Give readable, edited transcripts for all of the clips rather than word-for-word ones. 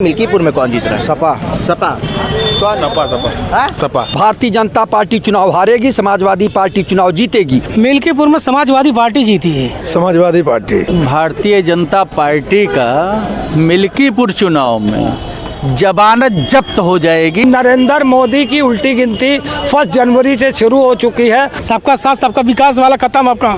मिल्कीपुर में कौन जीत रहा है? सपा। सपा कौन? सपा। सपा। भारतीय जनता पार्टी चुनाव हारेगी, समाजवादी पार्टी चुनाव जीतेगी। मिल्कीपुर में समाजवादी पार्टी जीती है। समाजवादी पार्टी। भारतीय जनता पार्टी का मिल्कीपुर चुनाव में जमानत जब्त हो जाएगी। नरेंद्र मोदी की उल्टी गिनती 1 जनवरी से शुरू हो चुकी है। सबका साथ सबका विकास वाला खत्म आपका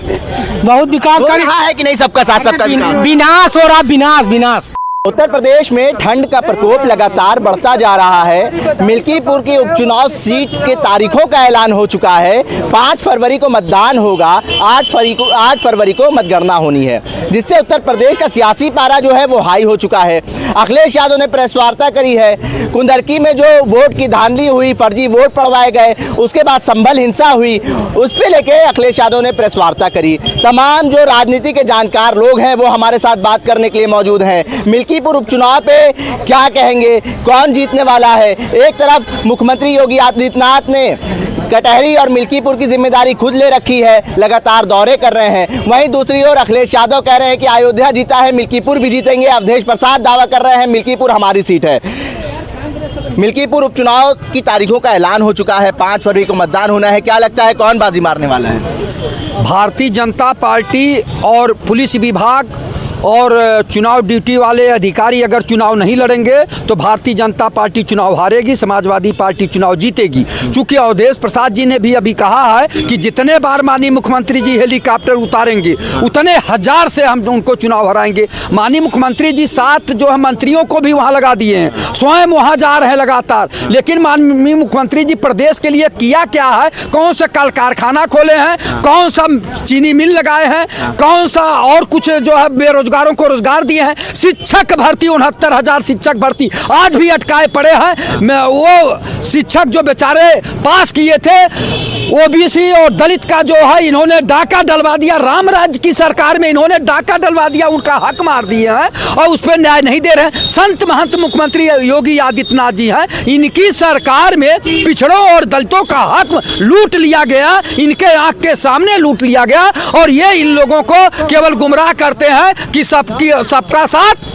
बहुत विकासकारी है कि नहीं? सबका साथ सबका विकास। विनाश हो रहा, विनाश विनाश। उत्तर प्रदेश में ठंड का प्रकोप लगातार बढ़ता जा रहा है। मिल्कीपुर की उपचुनाव सीट के तारीखों का ऐलान हो चुका है। 5 फरवरी को मतदान होगा, 8 फरवरी को मतगणना होनी है, जिससे उत्तर प्रदेश का सियासी पारा जो है वो हाई हो चुका है। अखिलेश यादव ने प्रेस वार्ता करी है। कुंदरकी में जो वोट की धांधली हुई, फर्जी वोट पड़वाए गए, उसके बाद संभल हिंसा हुई, उस पर लेके अखिलेश यादव ने प्रेस वार्ता करी। तमाम जो राजनीति के जानकार लोग हैं वो हमारे साथ बात करने के लिए मौजूद हैं। मिल्कीपुर उपचुनाव पे क्या कहेंगे, कौन जीतने वाला है? एक तरफ मुख्यमंत्री योगी आदित्यनाथ ने कटहरी और मिल्कीपुर की जिम्मेदारी खुद ले रखी है, लगातार दौरे कर रहे हैं। वहीं दूसरी ओर अखिलेश यादव कह रहे हैं कि अयोध्या जीता है, मिल्कीपुर भी जीतेंगे। अवधेश प्रसाद दावा कर रहे हैं मिल्कीपुर हमारी सीट है। मिल्कीपुर उपचुनाव की तारीखों का ऐलान हो चुका है, 5 फरवरी को मतदान होना है। क्या लगता है कौन बाजी मारने वाला है? भारतीय जनता पार्टी और पुलिस विभाग और चुनाव ड्यूटी वाले अधिकारी अगर चुनाव नहीं लड़ेंगे तो भारतीय जनता पार्टी चुनाव हारेगी, समाजवादी पार्टी चुनाव जीतेगी। चूंकि अवधेश प्रसाद जी ने भी अभी कहा है कि जितने बार माननीय मुख्यमंत्री जी हेलीकॉप्टर उतारेंगे उतने हजार से हम उनको चुनाव हराएंगे। माननीय मुख्यमंत्री जी 7 जो है मंत्रियों को भी वहाँ लगा दिए हैं, स्वयं वहाँ जा रहे हैं लगातार। लेकिन माननीय मुख्यमंत्री जी प्रदेश के लिए किया क्या है? कौन सा कल कारखाना खोले हैं, कौन सा चीनी मिल लगाए हैं, कौन सा और कुछ जो है बेरोजगारों को रोजगार दिए हैं। शिक्षक भर्ती 69,000 शिक्षक भर्ती आज भी अटकाए पड़े हैं। वो शिक्षक जो बेचारे पास किए थे, ओबीसी और दलित का जो है इन्होंने डाका डलवा दिया। राम राज्य की सरकार में इन्होंने डाका डलवा दिया, उनका हक मार दिए हैं और उस पर न्याय नहीं दे रहे हैं। संत महंत मुख्यमंत्री योगी आदित्यनाथ जी हैं, इनकी सरकार में पिछड़ों और दलितों का हक लूट लिया गया, इनके आंख के सामने लूट लिया गया। और ये इन लोगों को केवल गुमराह करते हैं कि सबका साथ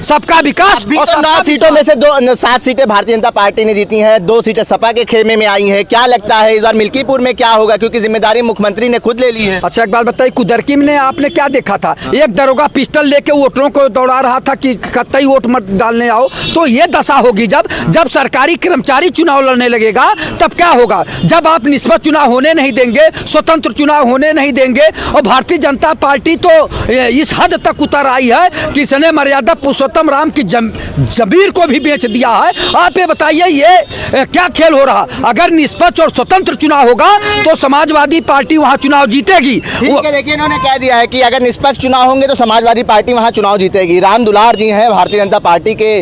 सबका विकास। 9 सीटों में से 7 सीटें भारतीय जनता पार्टी ने जीती हैं, 2 सीटें सपा के खेमे में आई हैं। क्या लगता है इस बार मिल्कीपुर में क्या होगा, क्योंकि जिम्मेदारी मुख्यमंत्री ने खुद ले ली है? अच्छा एक बात बताइए, कुदरकी में आपने क्या देखा था? एक दरोगा पिस्टल लेके वोटरों को दौड़ा रहा था कि कतई वोट मत डालने आओ। तो ये दशा होगी जब सरकारी कर्मचारी चुनाव लड़ने लगेगा, तब क्या होगा? जब आप निष्पक्ष चुनाव होने नहीं देंगे, स्वतंत्र चुनाव होने नहीं देंगे। और भारतीय जनता पार्टी तो इस हद तक उतर आई है कि इसने मर्यादा पुरुषोत्तम राम की जमीर को भी बेच दिया है। आप ये बताइए ये क्या खेल हो रहा? अगर निष्पक्ष और स्वतंत्र चुनाव होगा तो समाजवादी पार्टी वहां चुनाव जीतेगी। देखिए इन्होंने कह दिया है कि अगर निष्पक्ष चुनाव होंगे तो समाजवादी पार्टी वहां चुनाव जीतेगी। राम दुलार जी हैं, भारतीय जनता पार्टी के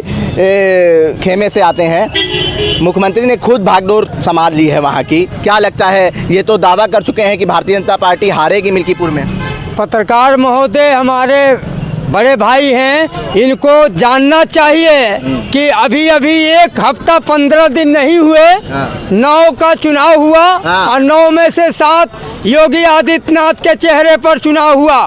खेमे से आते हैं। मुख्यमंत्री ने खुद भागडोर संभाल ली है वहाँ की। क्या लगता है, ये तो दावा कर चुके हैं कि भारतीय जनता पार्टी हारेगी मिल्कीपुर में? पत्रकार महोदय हमारे बड़े भाई हैं, इनको जानना चाहिए कि अभी 1 हफ्ता 15 दिन नहीं हुए, 9 का चुनाव हुआ और 9 में से 7 योगी आदित्यनाथ के चेहरे पर चुनाव हुआ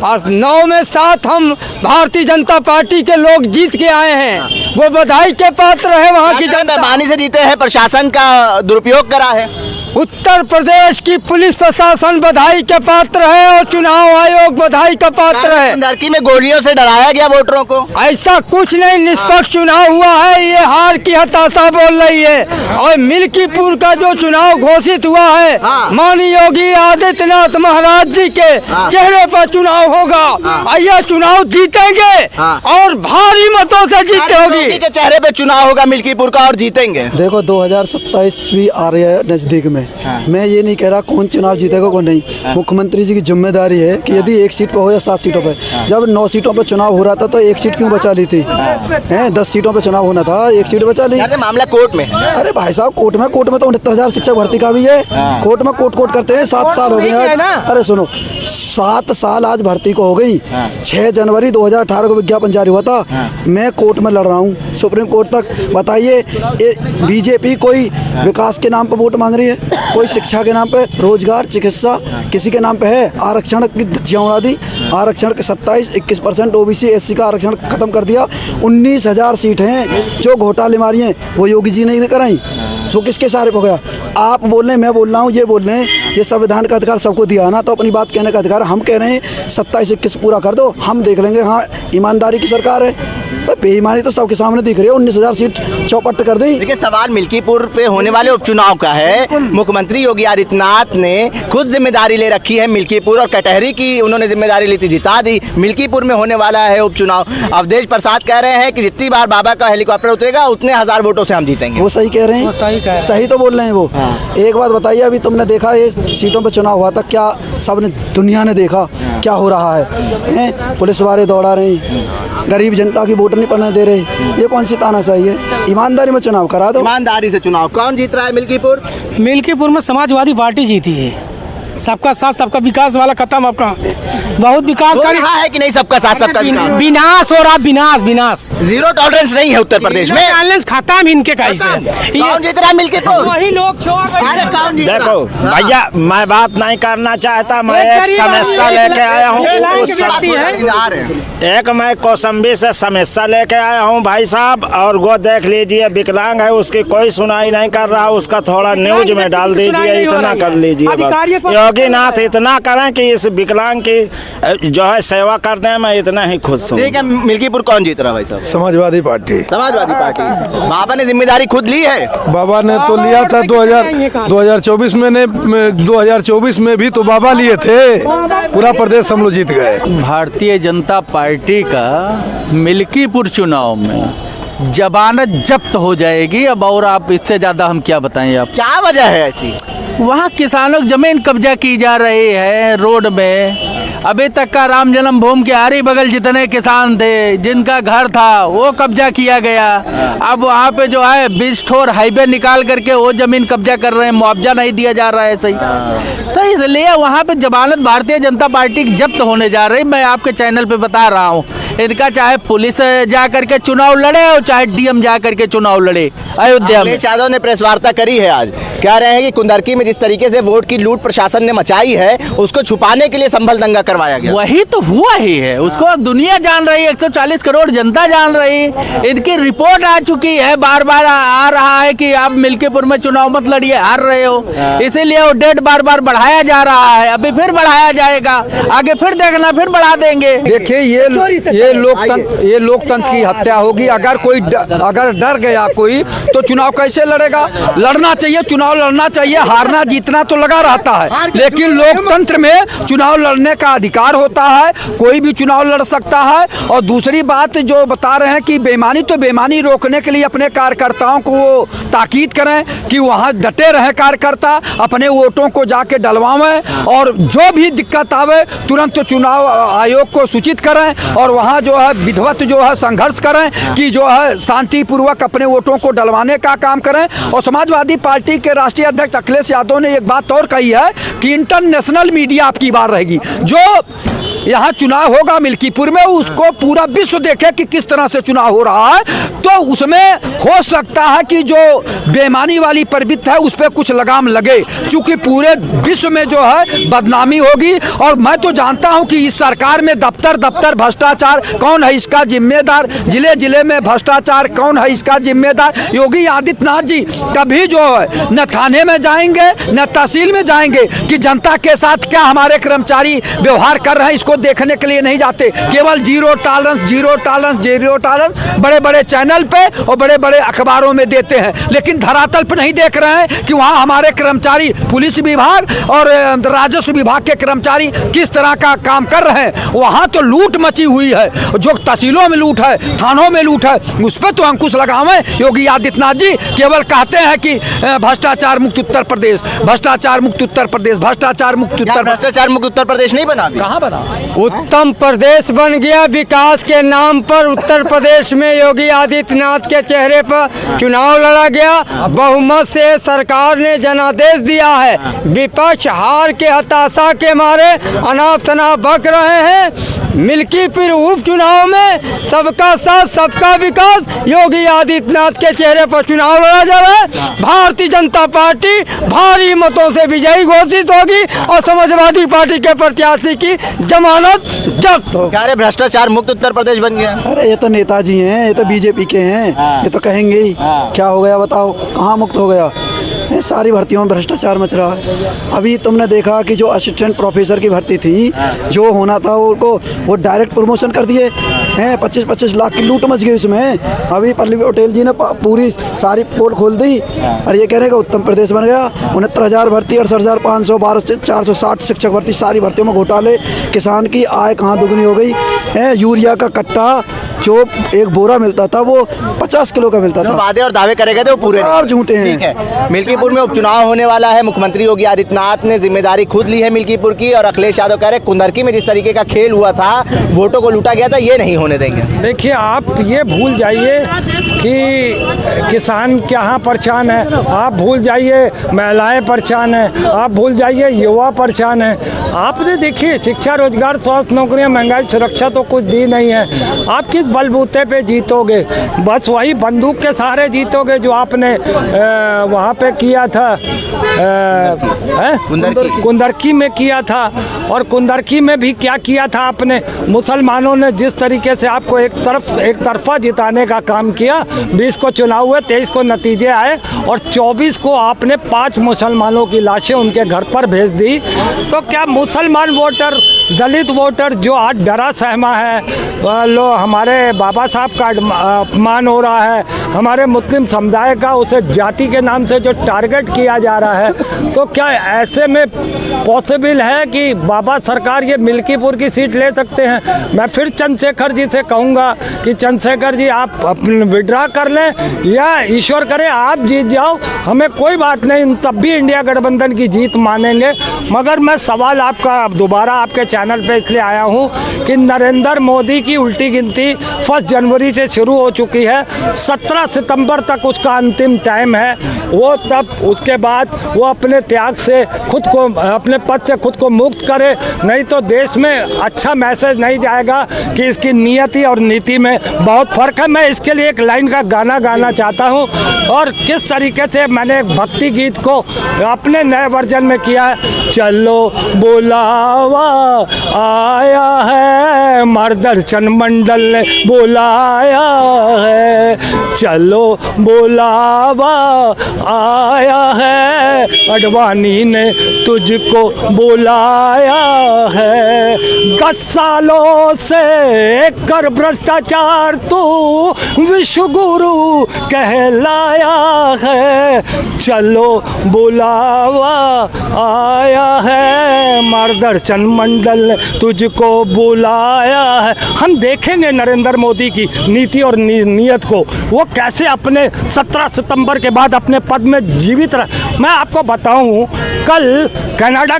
और 9 में 7 हम भारतीय जनता पार्टी के लोग जीत के आए हैं। वो बधाई के पात्र है। वहाँ की जनता बेईमानी से जीते हैं, प्रशासन का दुरुपयोग करा है। उत्तर प्रदेश की पुलिस प्रशासन बधाई के पात्र है और चुनाव आयोग बधाई का पात्र है। कुंदरकी में गोलियों से डराया गया वोटरों को? ऐसा कुछ नहीं, निष्पक्ष चुनाव हुआ है। ये हार की हताशा बोल रही है। और मिल्कीपुर का जो चुनाव घोषित हुआ है, माननीय योगी आदित्यनाथ महाराज जी के चेहरे पर चुनाव होगा। यह चुनाव जीतेंगे और भारी मतों से जीते होगी। के चेहरे पे चुनाव होगा मिल्कीपुर का और जीतेंगे। देखो 2027 भी आ रही है नजदीक में। मैं ये नहीं कह रहा कौन चुनाव जीतेगा कौन नहीं। मुख्यमंत्री जी की जिम्मेदारी है कि यदि 1 सीट पर हो या 7 सीटों पर। जब 9 सीटों पर चुनाव हो रहा था तो 1 सीट क्यों बचा ली थी? 10 सीटों पर चुनाव होना था, 1 सीट बचा ली। मामला कोर्ट में। अरे भाई साहब कोर्ट में तो 69,000 शिक्षक भर्ती का भी है। कोर्ट में कोर्ट करते हैं। 7 साल हो गए आज। अरे सुनो, 7 साल आज भर्ती को हो गई। 6 जनवरी 2018 को विज्ञापन जारी हुआ था। मैं कोर्ट में लड़ रहा हूँ सुप्रीम कोर्ट तक। बताइए बीजेपी कोई विकास के नाम पर वोट मांग रही है? कोई शिक्षा के नाम पे, रोजगार, चिकित्सा किसी के नाम पे है? आरक्षण की धज्जियां उड़ा दी, आरक्षण के 27-21% OBC SC का आरक्षण खत्म कर दिया। 19,000 सीट हैं जो घोटाले मारी हैं, वो योगी जी ने कराई, वो किसके सहारे हो गया? आप बोल रहे हैं, मैं बोल रहा हूँ, ये बोल रहे हैं, ये संविधान का अधिकार सबको दिया है ना, तो अपनी बात कहने का अधिकार। हम कह रहे हैं 27-21 पूरा कर दो, हम देख लेंगे। हाँ, ईमानदारी की सरकार है, बेईमानी तो सबके सामने दिख रही है। 19,000 सीट चौपट कर दी। देखिए, सवाल मिल्कीपुर पे होने वाले उपचुनाव का है। मुख्यमंत्री योगी आदित्यनाथ ने खुद जिम्मेदारी ले रखी है मिल्कीपुर और कटहरी की, उन्होंने जिम्मेदारी ली थी, जिता दी। मिल्कीपुर में होने वाला है उपचुनाव। अवधेश प्रसाद कह रहे हैं कि जितनी बार बाबा का हेलीकॉप्टर उतरेगा उतने 1000 वोटों से हम जीतेंगे। वो सही कह रहे हैं, सही तो बोल रहे हैं वो। एक बात बताइए, अभी तुमने देखा ये सीटों पे चुनाव हुआ था, क्या सबने, दुनिया ने देखा क्या हो रहा है? पुलिस वाले दौड़ा रहे हैं, गरीब जनता की वोट नहीं पड़ने दे रहे। ये कौन सी तानाशाही है? ईमानदारी में चुनाव करा दो। ईमानदारी से चुनाव। कौन जीत रहा है मिल्कीपुर? मिल्कीपुर में समाजवादी पार्टी जीती है। सबका साथ सबका विकास वाला खत्म आपका, बहुत विकास हो रहा है कि नहीं? सबका साथ सबका विकास। विनाश हो रहा, विनाश विनाश। जीरो टॉलरेंस नहीं है उत्तर प्रदेश में। टॉलरेंस खत्म इनके कैसे? कौन जीत रहा है मिल्कीपुर? वही लोग अरे कौन जीत रहा है? देखो भैया, मैं बात नहीं करना चाहता, मैं एक समस्या लेके आया हूँ। एक मैं कौसम्बी से समस्या लेके आया हूँ भाई साहब, और वो देख लीजिए, विकलांग है, उसकी कोई सुनाई नहीं कर रहा, उसका थोड़ा न्यूज में डाल दीजिए, इतना कर लीजिए। योगी नाथ इतना करें कि इस विकलांग की जो है सेवा कर दें, मैं इतना ही खुश हूँ। ठीक है, मिल्कीपुर कौन जीत रहा है भाई साहब? समाजवादी पार्टी। समाजवादी पार्टी। बाबा ने जिम्मेदारी खुद ली है। बाबा ने तो लिया था 2024 में, 2024 में भी तो बाबा लिए थे। पूरा प्रदेश हम लोग जीत गए। भारतीय जनता पार्टी का मिल्कीपुर चुनाव में जमानत जब्त हो जाएगी। अब और आप इससे ज़्यादा हम क्या बताएं? आप क्या वजह है ऐसी? वहाँ किसानों की जमीन कब्जा की जा रही है रोड में। अभी तक का राम जन्मभूमि के आरी बगल जितने किसान थे, जिनका घर था, वो कब्जा किया गया। अब वहाँ पे जो है 20 ठोर हाईवे निकाल करके वो जमीन कब्जा कर रहे हैं, मुआवजा नहीं दिया जा रहा है सही। तो इसलिए वहाँ पे जमानत भारतीय जनता पार्टी की जब्त होने जा रही। मैं आपके चैनल पे बता रहा हूँ, इनका चाहे पुलिस जा करके चुनाव लड़े और चाहे DM जा करके चुनाव लड़े अयोध्या में। यादव ने प्रेस वार्ता करी है आज, कह रहे हैं कि कुंदरकी में जिस तरीके से वोट की लूट प्रशासन ने मचाई है, उसको छुपाने के लिए संभल दंगा करवाया गया। वही तो हुआ ही है, उसको दुनिया जान रही है, 140 करोड़ जनता जान रही। इनकी रिपोर्ट आ चुकी है, बार बार आ रहा है कि आप मिल्कीपुर में चुनाव मत लड़िए, हार रहे हो। इसीलिए वो डेट बार बार बढ़ाया जा रहा है, अभी फिर बढ़ाया जाएगा, आगे फिर देखना, फिर बढ़ा देंगे। देखिए, ये लोकतंत्र की हत्या होगी। अगर डर गया कोई तो चुनाव कैसे लड़ेगा? लड़ना चाहिए, चुनाव लड़ना चाहिए। हारना जीतना तो लगा रहता है, लेकिन लोकतंत्र में चुनाव लड़ने का अधिकार होता है, कोई भी चुनाव लड़ सकता है। और दूसरी बात जो बता रहे हैं कि बेईमानी, तो बेईमानी रोकने के लिए अपने कार्यकर्ताओं को वो ताकीद करें कि वहाँ डटे रहे कार्यकर्ता, अपने वोटों को जाके डलवाएं, और जो भी दिक्कत आवे तुरंत चुनाव आयोग को सूचित करें, और वहाँ जो है विधिवत जो है संघर्ष करें कि जो है शांतिपूर्वक अपने वोटों को डलवाने का काम करें। और समाजवादी पार्टी के राष्ट्रीय अध्यक्ष अखिलेश यादव ने एक बात और कही है कि इंटरनेशनल मीडिया आपकी बार रहेगी। जो यहाँ चुनाव होगा मिल्कीपुर में, उसको पूरा विश्व देखे कि किस तरह से चुनाव हो रहा है, तो उसमें हो सकता है कि जो बेईमानी वाली प्रवृत्ति है उस पर कुछ लगाम लगे, क्योंकि पूरे विश्व में जो है बदनामी होगी। और मैं तो जानता हूं कि इस सरकार में दफ्तर दफ्तर भ्रष्टाचार, कौन है इसका जिम्मेदार? जिले जिले में भ्रष्टाचार, कौन है इसका जिम्मेदार? योगी आदित्यनाथ जी कभी जो है न थाने में जाएंगे न तहसील में जाएंगे कि जनता के साथ क्या हमारे कर्मचारी व्यवहार कर रहे हैं, इसको देखने के लिए नहीं जाते। केवल zero tolerance, zero tolerance, zero tolerance बड़े बड़े चैनल पे और बड़े बड़े अखबारों में देते हैं, लेकिन धरातल पे नहीं देख रहे हैं कि वहाँ हमारे कर्मचारी, पुलिस विभाग और राजस्व विभाग के कर्मचारी किस तरह का काम कर रहे हैं। वहाँ तो लूट मची हुई है, जो तहसीलों में लूट है, थानों में लूट है, उस पर तो अंकुश लगावें। योगी आदित्यनाथ जी केवल कहते हैं कि भ्रष्टाचार मुक्त उत्तर प्रदेश, भ्रष्टाचार मुक्त उत्तर प्रदेश, भ्रष्टाचार मुक्त उत्तर। भ्रष्टाचार मुक्त उत्तर प्रदेश नहीं बना? कहाँ बना? उत्तम प्रदेश बन गया। विकास के नाम पर उत्तर प्रदेश में योगी आदित्यनाथ के चेहरे पर चुनाव लड़ा गया। बहुमत से सरकार ने जनादेश दिया है। विपक्ष हार के हताशा के मारे अनाप तनाप बक रहे हैं। मिल्कीपुर उपचुनाव में सबका साथ सबका विकास योगी आदित्यनाथ के चेहरे पर चुनाव लड़ा जा रहा है। भारतीय जनता पार्टी भारी मतों से विजयी घोषित होगी और समाजवादी पार्टी के प्रत्याशी की जमानत जब्त होगी। क्या रे भ्रष्टाचार मुक्त उत्तर प्रदेश बन गया? अरे ये तो नेताजी हैं, ये तो बीजेपी के हैं, ये तो कहेंगे ही। क्या हो गया बताओ, कहाँ मुक्त हो गया? ये सारी भर्तियों में भ्रष्टाचार मच रहा है। अभी तुमने देखा कि जो असिस्टेंट प्रोफेसर की भर्ती थी, जो होना था उनको वो डायरेक्ट प्रमोशन कर दिए हैं। 25-25 लाख की लूट मच गई उसमें। अभी प्रदीप पटेल जी ने पूरी सारी पोल खोल दी और ये कह रहे हैं कि उत्तर प्रदेश बन गया। 69,000 भर्ती, 68,500, 12 से 460 शिक्षक भर्ती, सारी भर्तियों में घोटाले। किसान की आय कहाँ दुगनी हो गई है। यूरिया का कट्टा जो एक बोरा मिलता था वो 50 किलो का मिलता था। वादे और दावे करे गए थे वो पूरे सब झूठे हैं। ठीक है, मिल्कीपुर में उपचुनाव होने वाला है। मुख्यमंत्री योगी आदित्यनाथ ने जिम्मेदारी खुद ली है मिल्कीपुर की, और अखिलेश यादव कह रहे कुंदरकी में जिस तरीके का खेल हुआ था, वोटों को लूटा गया था, ये नहीं होने देंगे। देखिए, आप ये भूल जाइए कि किसान कहाँ परेशान है, आप भूल जाइए महिलाएं परेशान हैं, आप भूल जाइए युवा परेशान है। आपने देखिए शिक्षा, रोजगार, स्वास्थ्य, नौकरियां, महंगाई, सुरक्षा तो कुछ दी नहीं है। आप किस बलबूते पे जीतोगे? बस वही बंदूक के सहारे जीतोगे जो आपने वहाँ पे किया था, कुंदरकी में किया था। और कुंदरकी में भी क्या किया था आपने? मुसलमानों ने जिस तरीके से आपको एक तरफा जिताने का काम किया। 20 को चुनाव हुए, 23 को नतीजे आए और 24 को आपने 5 मुसलमानों की लाशें उनके घर पर भेज दी। तो क्या मुसलमान वोटर, दलित वोटर जो आज डरा सहमा है, लो हमारे बाबा साहब का अपमान हो रहा है, हमारे मुस्लिम समुदाय का उसे जाति के नाम से जो टारगेट किया जा रहा है, तो क्या ऐसे में पॉसिबल है कि बाबा सरकार ये मिल्कीपुर की सीट ले सकते हैं? मैं फिर चंद्रशेखर जी से कहूँगा कि चंद्रशेखर जी आप अपने विड्रा कर लें या ईश्वर करे आप जीत जाओ, हमें कोई बात नहीं, तब भी इंडिया गठबंधन की जीत मानेंगे। मगर मैं सवाल आपका दोबारा आपके चैनल पे इसलिए आया हूँ कि नरेंद्र मोदी की उल्टी गिनती 1 जनवरी से शुरू हो चुकी है। 17 सितंबर तक उसका अंतिम टाइम है। वो तब उसके बाद वो अपने त्याग से खुद को, अपने पद से खुद को मुक्त करे, नहीं तो देश में अच्छा मैसेज नहीं जाएगा कि इसकी नियति और नीति में बहुत फ़र्क है। मैं इसके लिए एक लाइन का गाना गाना चाहता हूँ और किस तरीके से मैंने एक भक्ति गीत को अपने नए वर्जन में किया है। चलो बुलावा आया है, मार्गदर्शन मंडल ने बुलाया है, चलो बुलावा आया है, अडवाणी ने तुझको बुलाया है। 10 सालों से कर भ्रष्टाचार तू विश्व गुरु कहलाया है, चलो बुलावा आया है, मार्गदर्शन मंडल ने तुझको बुलाया है। हम देखेंगे नरेंद्र मोदी की नीति और नीयत को, वो कैसे अपने 17 सितंबर के बाद अपने पद में जीवित रह। मैं आपको बताऊं, कल कनाडा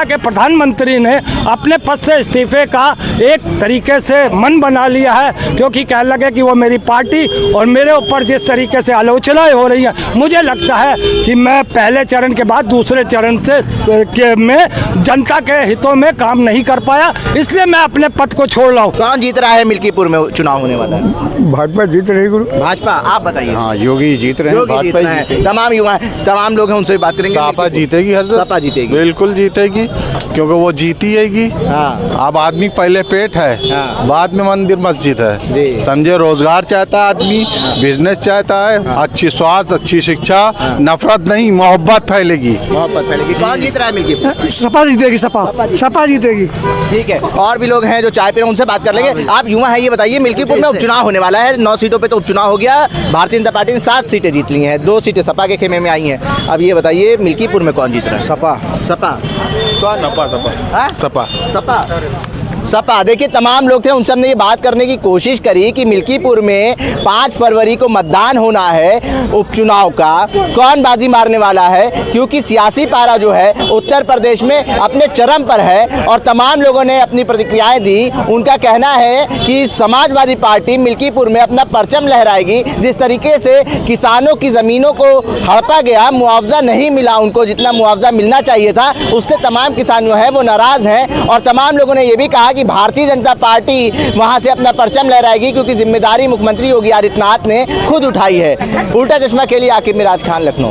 के प्रधानमंत्री ने अपने पद से इस्तीफे का एक तरीके से मन बना लिया है, क्योंकि कहने लगे कि वो मेरी पार्टी और मेरे ऊपर जिस तरीके से आलोचनाएं हो रही हैं, मुझे लगता है कि मैं पहले चरण के बाद दूसरे चरण में जनता के हितों में काम नहीं कर पाया, इसलिए मैं अपने पद को छोड़ रहा हूँ। कौन जीत रहा है मिल्कीपुर में चुनाव होने वाला है? भाजपा जीत रही गुरु। भाजपा, आप बताइए। हाँ, योगी जीत रहे हैं, भाजपा ही जीतेगी। तमाम युवा, तमाम लोग हैं, उनसे भी बात करेंगे। सपा जीतेगी, हर सपा जीतेगी, बिल्कुल जीतेगी, क्योंकि वो जीती हैगी। हाँ। अब आदमी पहले पेट है, हाँ। बाद में मंदिर मस्जिद है। जी। समझे, रोजगार चाहता है आदमी, बिजनेस चाहता है, अच्छी स्वास्थ्य, अच्छी शिक्षा, नफरत नहीं, मोहब्बत फैलेगी। मोहब्बत फैलेगी। कौन जीत रहा है मिल्कीपुर? सपा जीतेगी, सपा जीतेगी। ठीक है, और भी लोग हैं जो चाय पी रहे हैं, उनसे बात कर लेंगे। आप युवा हैं, ये बताइए, मिल्कीपुर में उपचुनाव होने वाला है। 9 सीटों पे तो उपचुनाव हो गया। भारतीय जनता पार्टी ने 7 सीटें जीत ली हैं, 2 सीटें सपा के खेमे में आई हैं। अब ये बताइए, मिल्कीपुर में कौन जीत रहा है? सपा। सपा। सपा। सपा। सपा। देखिए, तमाम लोग थे, उनसे हमने ये बात करने की कोशिश करी कि मिल्कीपुर में 5 फरवरी को मतदान होना है उपचुनाव का, कौन बाजी मारने वाला है, क्योंकि सियासी पारा जो है उत्तर प्रदेश में अपने चरम पर है। और तमाम लोगों ने अपनी प्रतिक्रियाएं दी। उनका कहना है कि समाजवादी पार्टी मिल्कीपुर में अपना परचम लहराएगी। जिस तरीके से किसानों की ज़मीनों को हड़पा गया, मुआवजा नहीं मिला उनको जितना मुआवजा मिलना चाहिए था, उससे तमाम किसान जो है वो नाराज़ हैं। और तमाम लोगों ने ये भी कहा कहा कि भारतीय जनता पार्टी वहां से अपना परचम लहराएगी क्योंकि जिम्मेदारी मुख्यमंत्री योगी आदित्यनाथ ने खुद उठाई है। उल्टा चश्मा के लिए आकिब मिराज खान, लखनऊ।